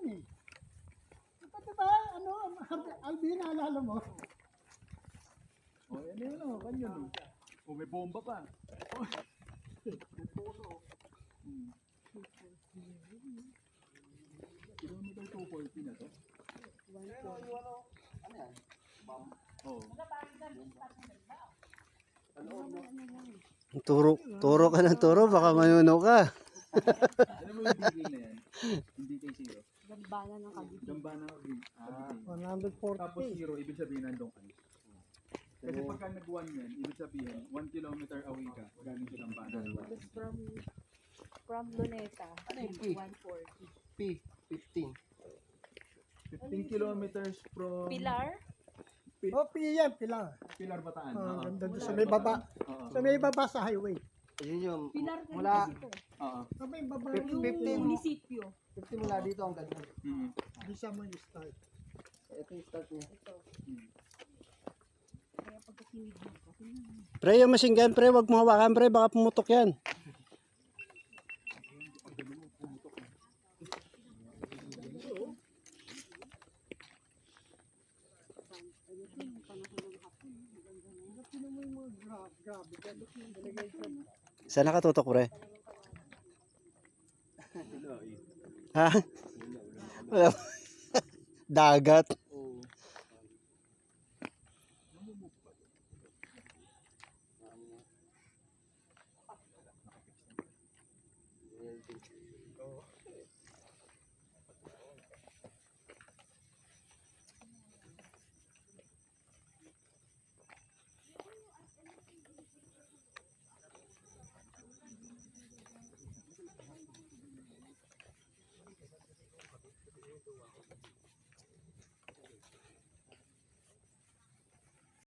eh. Ito diba, ano, Alvin, naalala mo? Oh, yan yun o, kanyan o. Oh, may bomba pa. Oh. Kilometer 240 na to? Ano yan? Oo. Turo ka ng turo, baka manuno ka. Alam mo yung DK na yan? Yung DK 0? Gambana ng Cavite. Gambana ng Cavite. 140. Tapos 0, ibig sabihin nandun ka. Kasi pagka nag-1 yan, ibig sabihin 1 kilometer away ka, galing sa Gambana. Tapos from Luneta, Ano yung P? 140. P, 15. 15 kilometers from Pilar? O, PM, Pilar. Pilar Bataan. Oh, Oo. ganda doon sa Pilar may baba. Bataan. Oo. Sa may baba sa highway. Ayun yung Pilar mula dito. Oo. Sa may baba 15. yung 15. Munisipyo. 50 mula dito hanggang doon. Mm. di siya mo yung start. Ito yung start niya. Ito. Mm. Kaya pagkakinig mo ko. Pre, yung machine gun, pre, wag mo hawakan, pre, baka pumutok yan. Saan nakatutok, pre? Ha? Wala. Dagat.